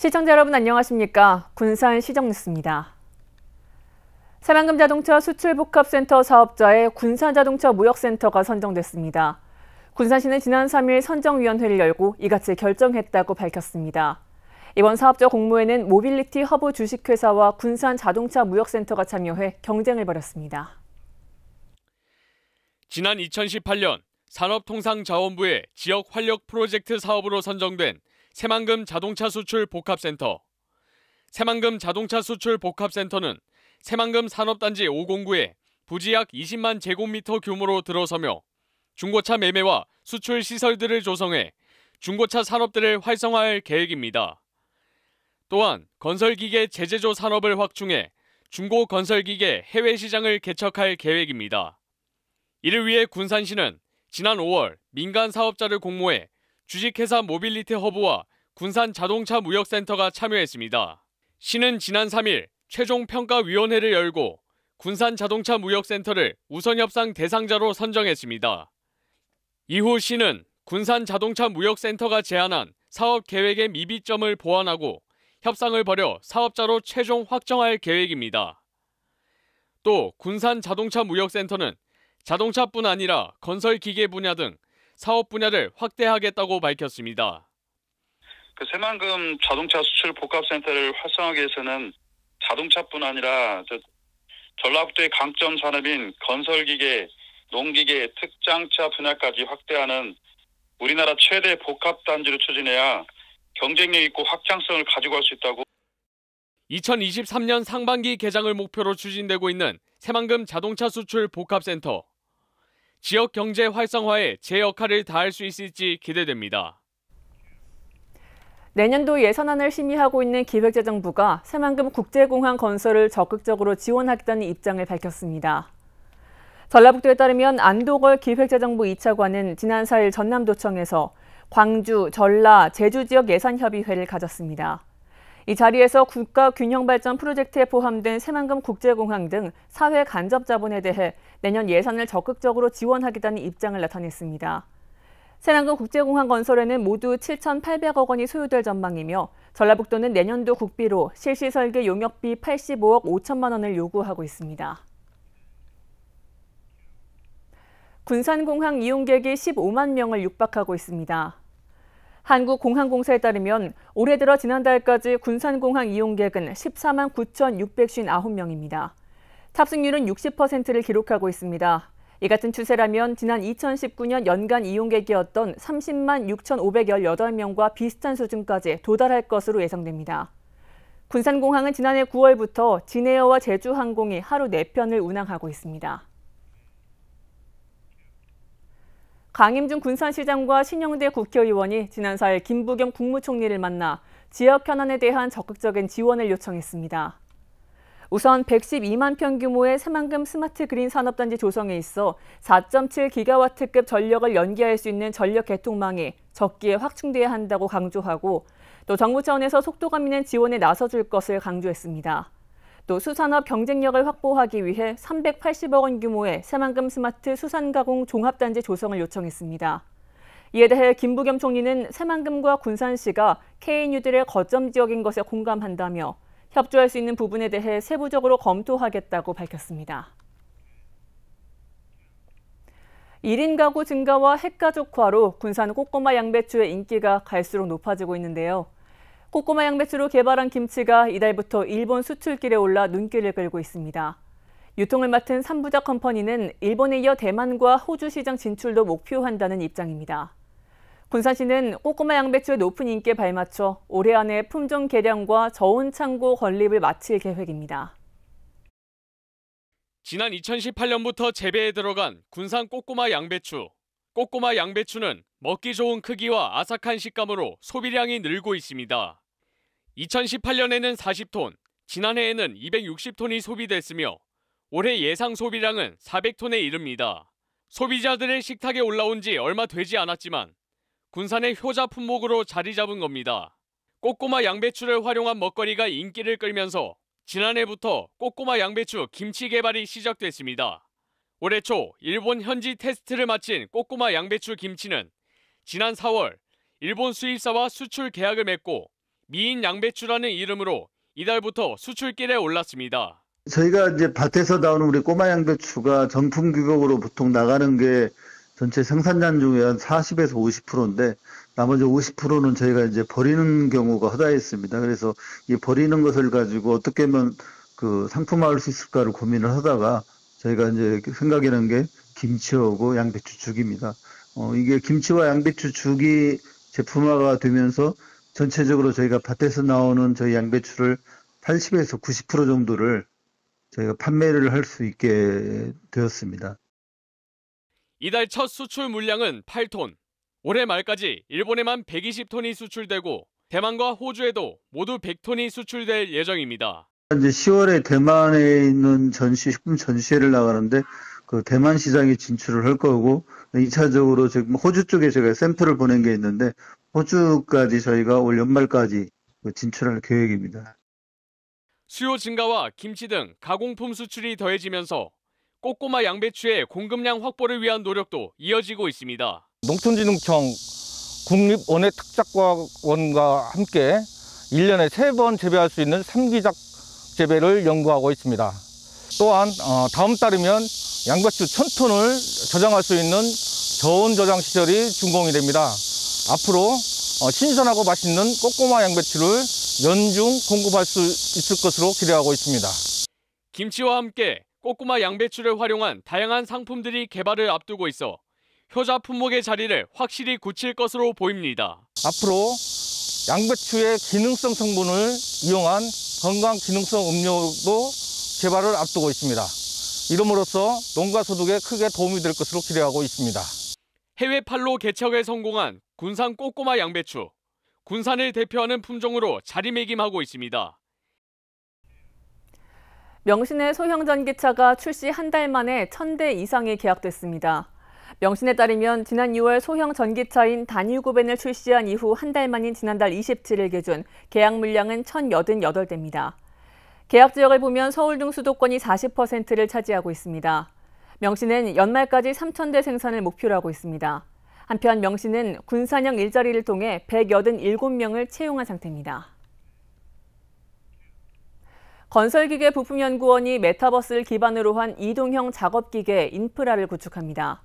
시청자 여러분 안녕하십니까? 군산 시정뉴스입니다. 새만금 자동차 수출복합센터 사업자의 군산자동차 무역센터가 선정됐습니다. 군산시는 지난 3일 선정위원회를 열고 이같이 결정했다고 밝혔습니다. 이번 사업자 공모에는 모빌리티 허브 주식회사와 군산자동차 무역센터가 참여해 경쟁을 벌였습니다. 지난 2018년 산업통상자원부의 지역 활력 프로젝트 사업으로 선정된 새만금 자동차 수출 복합센터. 새만금 자동차 수출 복합센터는 새만금 산업단지 509에 부지 약 20만 제곱미터 규모로 들어서며 중고차 매매와 수출 시설들을 조성해 중고차 산업들을 활성화할 계획입니다. 또한 건설기계 제제조 산업을 확충해 중고 건설기계 해외 시장을 개척할 계획입니다. 이를 위해 군산시는 지난 5월 민간 사업자를 공모해 주식회사 모빌리티 허브와 군산 자동차 무역센터가 참여했습니다. 시는 지난 3일 최종평가위원회를 열고 군산 자동차 무역센터를 우선협상 대상자로 선정했습니다. 이후 시는 군산 자동차 무역센터가 제안한 사업 계획의 미비점을 보완하고 협상을 벌여 사업자로 최종 확정할 계획입니다. 또 군산 자동차 무역센터는 자동차뿐 아니라 건설기계 분야 등 사업 분야를 확대하겠다고 밝혔습니다. 새만금 자동차 수출 복합센터를 활성화하기 위해서는 자동차뿐 아니라 전라북도의 강점 산업인 건설기계, 농기계, 특장차 분야까지 확대하는 우리나라 최대 복합단지를 추진해야 경쟁력 있고 확장성을 가지고 갈 수 있다고. 2023년 상반기 개장을 목표로 추진되고 있는 새만금 자동차 수출 복합센터. 지역 경제 활성화에 제 역할을 다할 수 있을지 기대됩니다. 내년도 예산안을 심의하고 있는 기획재정부가 새만금 국제공항 건설을 적극적으로 지원하겠다는 입장을 밝혔습니다. 전라북도에 따르면 안도걸 기획재정부 2차관은 지난 4일 전남도청에서 광주, 전라, 제주 지역 예산협의회를 가졌습니다. 이 자리에서 국가균형발전 프로젝트에 포함된 새만금 국제공항 등 사회 간접 자본에 대해 내년 예산을 적극적으로 지원하겠다는 입장을 나타냈습니다. 새만금 국제공항 건설에는 모두 7,800억 원이 소요될 전망이며 전라북도는 내년도 국비로 실시 설계 용역비 85억 5천만 원을 요구하고 있습니다. 군산공항 이용객이 15만 명을 육박하고 있습니다. 한국공항공사에 따르면 올해 들어 지난달까지 군산공항 이용객은 14만 9,659명입니다. 탑승률은 60%를 기록하고 있습니다. 이 같은 추세라면 지난 2019년 연간 이용객이었던 30만 6,518명과 비슷한 수준까지 도달할 것으로 예상됩니다. 군산공항은 지난해 9월부터 진에어와 제주항공이 하루 4편을 운항하고 있습니다. 강임중 군산시장과 신영대 국회의원이 지난 4일 김부겸 국무총리를 만나 지역 현안에 대한 적극적인 지원을 요청했습니다. 우선 112만 평 규모의 새만금 스마트 그린 산업단지 조성에 있어 4.7기가와트급 전력을 연계할 수 있는 전력 개통망이 적기에 확충돼야 한다고 강조하고 또 정부 차원에서 속도감 있는 지원에 나서줄 것을 강조했습니다. 또 수산업 경쟁력을 확보하기 위해 380억 원 규모의 새만금 스마트 수산가공 종합단지 조성을 요청했습니다. 이에 대해 김부겸 총리는 새만금과 군산시가 K뉴딜의 거점 지역인 것에 공감한다며 협조할 수 있는 부분에 대해 세부적으로 검토하겠다고 밝혔습니다. 1인 가구 증가와 핵가족화로 군산 꼬꼬마 양배추의 인기가 갈수록 높아지고 있는데요. 꼬꼬마 양배추로 개발한 김치가 이달부터 일본 수출길에 올라 눈길을 끌고 있습니다. 유통을 맡은 3부작 컴퍼니는 일본에 이어 대만과 호주 시장 진출도 목표한다는 입장입니다. 군산시는 꼬꼬마 양배추의 높은 인기에 발맞춰 올해 안에 품종 개량과 저온 창고 건립을 마칠 계획입니다. 지난 2018년부터 재배에 들어간 군산 꼬꼬마 양배추. 꼬꼬마 양배추는 먹기 좋은 크기와 아삭한 식감으로 소비량이 늘고 있습니다. 2018년에는 40톤, 지난해에는 260톤이 소비됐으며 올해 예상 소비량은 400톤에 이릅니다. 소비자들의 식탁에 올라온 지 얼마 되지 않았지만 군산의 효자 품목으로 자리 잡은 겁니다. 꼬꼬마 양배추를 활용한 먹거리가 인기를 끌면서 지난해부터 꼬꼬마 양배추 김치 개발이 시작됐습니다. 올해 초 일본 현지 테스트를 마친 꼬꼬마 양배추 김치는 지난 4월 일본 수입사와 수출 계약을 맺고 미인 양배추라는 이름으로 이달부터 수출길에 올랐습니다. 저희가 이제 밭에서 나오는 우리 꼬마 양배추가 정품 규격으로 보통 나가는 게 전체 생산량 중에 한 40에서 50%인데 나머지 50%는 저희가 이제 버리는 경우가 허다했습니다. 그래서 이 버리는 것을 가지고 어떻게 하면 그 상품화할 수 있을까를 고민을 하다가 저희가 이제 생각해낸 게 김치하고 양배추 죽입니다. 이게 김치와 양배추 죽이 제품화가 되면서 전체적으로 저희가 밭에서 나오는 저희 양배추를 80에서 90% 정도를 저희가 판매를 할 수 있게 되었습니다. 이달 첫 수출 물량은 8톤. 올해 말까지 일본에만 120톤이 수출되고 대만과 호주에도 모두 100톤이 수출될 예정입니다. 이제 10월에 대만에 있는 식품 전시회를 나가는데 그 대만 시장에 진출을 할 거고 2차적으로 지금 호주 쪽에 제가 샘플을 보낸 게 있는데 호주까지 저희가 올 연말까지 진출할 계획입니다. 수요 증가와 김치 등 가공품 수출이 더해지면서 꼬꼬마 양배추의 공급량 확보를 위한 노력도 이어지고 있습니다. 농촌진흥청 국립원예특작과원과 함께 1년에 3번 재배할 수 있는 3기작 재배를 연구하고 있습니다. 또한 다음 달이면 양배추 1000톤을 저장할 수 있는 저온 저장 시설이 준공이 됩니다. 앞으로 신선하고 맛있는 꼬꼬마 양배추를 연중 공급할 수 있을 것으로 기대하고 있습니다. 김치와 함께 꼬꼬마 양배추를 활용한 다양한 상품들이 개발을 앞두고 있어 효자 품목의 자리를 확실히 굳힐 것으로 보입니다. 앞으로 양배추의 기능성 성분을 이용한 건강 기능성 음료도 개발을 앞두고 있습니다. 이름으로써 농가 소득에 크게 도움이 될 것으로 기대하고 있습니다. 해외 판로 개척에 성공한 군산 꼬꼬마 양배추. 군산을 대표하는 품종으로 자리매김하고 있습니다. 명신의 소형 전기차가 출시 한 달 만에 1000대 이상이 계약됐습니다. 명신에 따르면 지난 6월 소형 전기차인 다뉴구벤을 출시한 이후 한 달 만인 지난달 27일 기준 계약 물량은 1088대입니다. 계약 지역을 보면 서울 등 수도권이 40%를 차지하고 있습니다. 명신은 연말까지 3000대 생산을 목표로 하고 있습니다. 한편 명신은 군산형 일자리를 통해 187명을 채용한 상태입니다. 건설기계 부품연구원이 메타버스를 기반으로 한 이동형 작업기계 인프라를 구축합니다.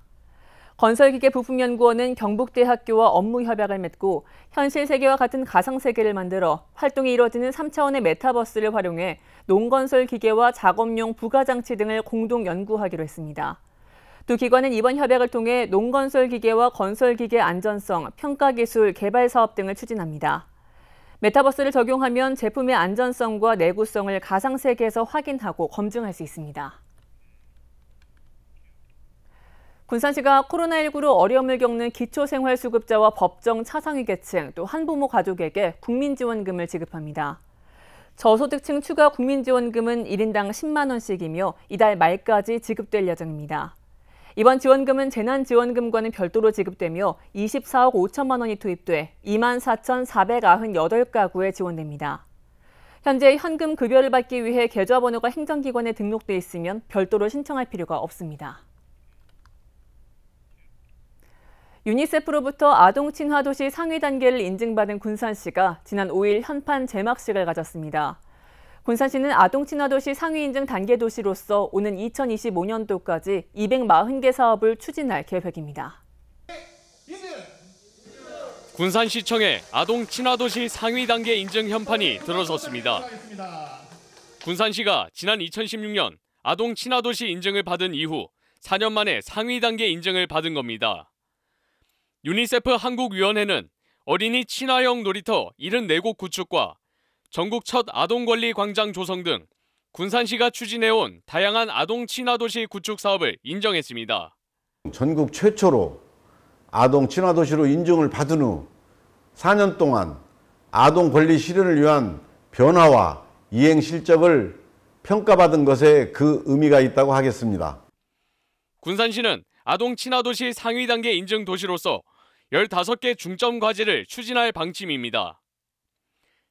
건설기계 부품연구원은 경북대학교와 업무 협약을 맺고 현실 세계와 같은 가상세계를 만들어 활동이 이루어지는 3차원의 메타버스를 활용해 농건설 기계와 작업용 부가장치 등을 공동 연구하기로 했습니다. 두 기관은 이번 협약을 통해 농건설 기계와 건설기계 안전성, 평가기술, 개발 사업 등을 추진합니다. 메타버스를 적용하면 제품의 안전성과 내구성을 가상세계에서 확인하고 검증할 수 있습니다. 군산시가 코로나19로 어려움을 겪는 기초생활수급자와 법정 차상위 계층, 또 한부모 가족에게 국민지원금을 지급합니다. 저소득층 추가 국민지원금은 1인당 10만 원씩이며 이달 말까지 지급될 예정입니다. 이번 지원금은 재난지원금과는 별도로 지급되며 24억 5천만 원이 투입돼 24,498가구에 지원됩니다. 현재 현금 급여를 받기 위해 계좌번호가 행정기관에 등록돼 있으면 별도로 신청할 필요가 없습니다. 유니세프로부터 아동 친화 도시 상위 단계를 인증받은 군산시가 지난 5일 현판 제막식을 가졌습니다. 군산시는 아동 친화 도시 상위 인증 단계 도시로서 오는 2025년도까지 240개 사업을 추진할 계획입니다. 군산시청에 아동 친화 도시 상위 단계 인증 현판이 들어섰습니다. 군산시가 지난 2016년 아동 친화 도시 인증을 받은 이후 4년 만에 상위 단계 인증을 받은 겁니다. 유니세프 한국위원회는 어린이 친화형 놀이터 74곳 구축과 전국 첫 아동권리 광장 조성 등 군산시가 추진해온 다양한 아동 친화도시 구축 사업을 인정했습니다. 전국 최초로 아동 친화도시로 인증을 받은 후 4년 동안 아동 권리 실현을 위한 변화와 이행 실적을 평가받은 것에 그 의미가 있다고 하겠습니다. 군산시는 아동 친화도시 상위 단계 인증 도시로서 15개 중점 과제를 추진할 방침입니다.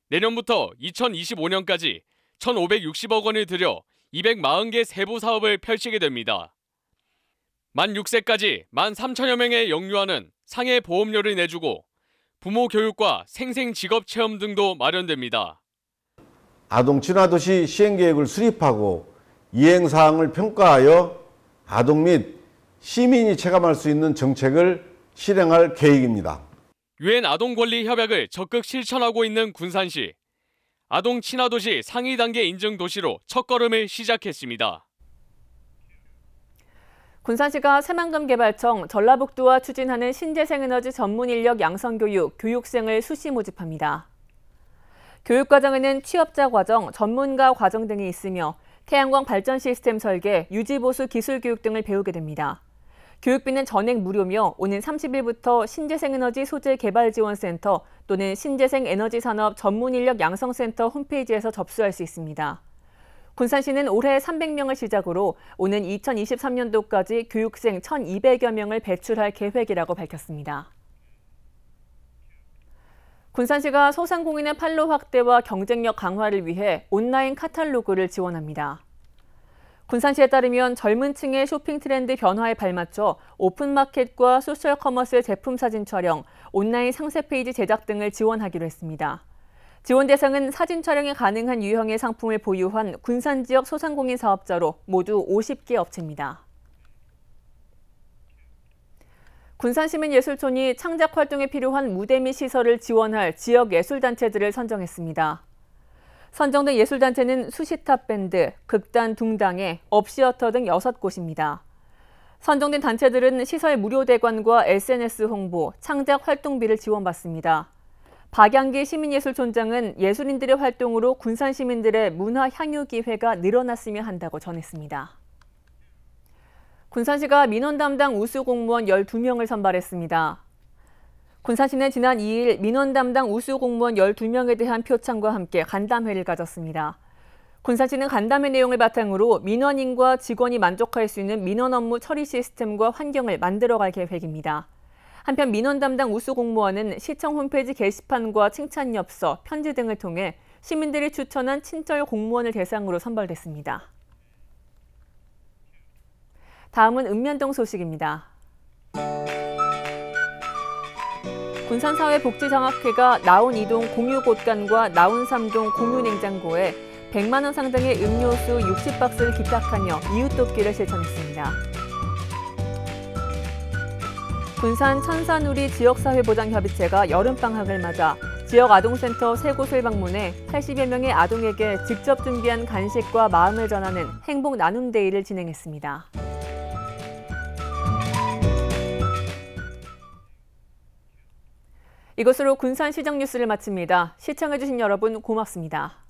내년부터 2025년까지 1,560억 원을 들여 240개 세부 사업을 펼치게 됩니다. 만 6세까지 13,000여 명의 영유아는 상해 보험료를 내주고 부모 교육과 생생 직업 체험 등도 마련됩니다. 아동 친화도시 시행계획을 수립하고 이행사항을 평가하여 아동 및 시민이 체감할 수 있는 정책을 실행할 계획입니다. 유엔 아동권리협약을 적극 실천하고 있는 군산시. 아동 친화도시 상위 단계 인증 도시로 첫걸음을 시작했습니다. 군산시가 새만금개발청 전라북도와 추진하는 신재생에너지 전문 인력 양성교육, 교육생을 수시 모집합니다. 교육과정에는 취업자 과정, 전문가 과정 등이 있으며 태양광 발전 시스템 설계, 유지보수 기술 교육 등을 배우게 됩니다. 교육비는 전액 무료며 오는 30일부터 신재생에너지 소재개발지원센터 또는 신재생에너지산업 전문인력 양성센터 홈페이지에서 접수할 수 있습니다. 군산시는 올해 300명을 시작으로 오는 2023년도까지 교육생 1,200여 명을 배출할 계획이라고 밝혔습니다. 군산시가 소상공인의 판로 확대와 경쟁력 강화를 위해 온라인 카탈로그를 지원합니다. 군산시에 따르면 젊은 층의 쇼핑 트렌드 변화에 발맞춰 오픈마켓과 소셜커머스의 제품 사진 촬영, 온라인 상세 페이지 제작 등을 지원하기로 했습니다. 지원 대상은 사진 촬영이 가능한 유형의 상품을 보유한 군산 지역 소상공인 사업자로 모두 50개 업체입니다. 군산시민예술촌이 창작 활동에 필요한 무대 및 시설을 지원할 지역 예술단체들을 선정했습니다. 선정된 예술단체는 수시탑 밴드, 극단 둥당회, 업시어터 등 6곳입니다. 선정된 단체들은 시설 무료 대관과 SNS 홍보, 창작 활동비를 지원받습니다. 박양기 시민예술촌장은 예술인들의 활동으로 군산 시민들의 문화 향유 기회가 늘어났으면 한다고 전했습니다. 군산시가 민원 담당 우수 공무원 12명을 선발했습니다. 군산시는 지난 2일 민원 담당 우수 공무원 12명에 대한 표창과 함께 간담회를 가졌습니다. 군산시는 간담회 내용을 바탕으로 민원인과 직원이 만족할 수 있는 민원 업무 처리 시스템과 환경을 만들어갈 계획입니다. 한편 민원 담당 우수 공무원은 시청 홈페이지 게시판과 칭찬 엽서, 편지 등을 통해 시민들이 추천한 친절 공무원을 대상으로 선발됐습니다. 다음은 읍면동 소식입니다. 군산사회복지장학회가 나온2동 공유곳간과 나온3동 공유냉장고에 100만 원 상당의 음료수 60박스를 기탁하며 이웃돕기를 실천했습니다. 군산 천산우리 지역사회보장협의체가 여름방학을 맞아 지역 아동센터 3곳을 방문해 80여 명의 아동에게 직접 준비한 간식과 마음을 전하는 행복 나눔 데이를 진행했습니다. 이것으로 군산시정 뉴스를 마칩니다. 시청해주신 여러분 고맙습니다.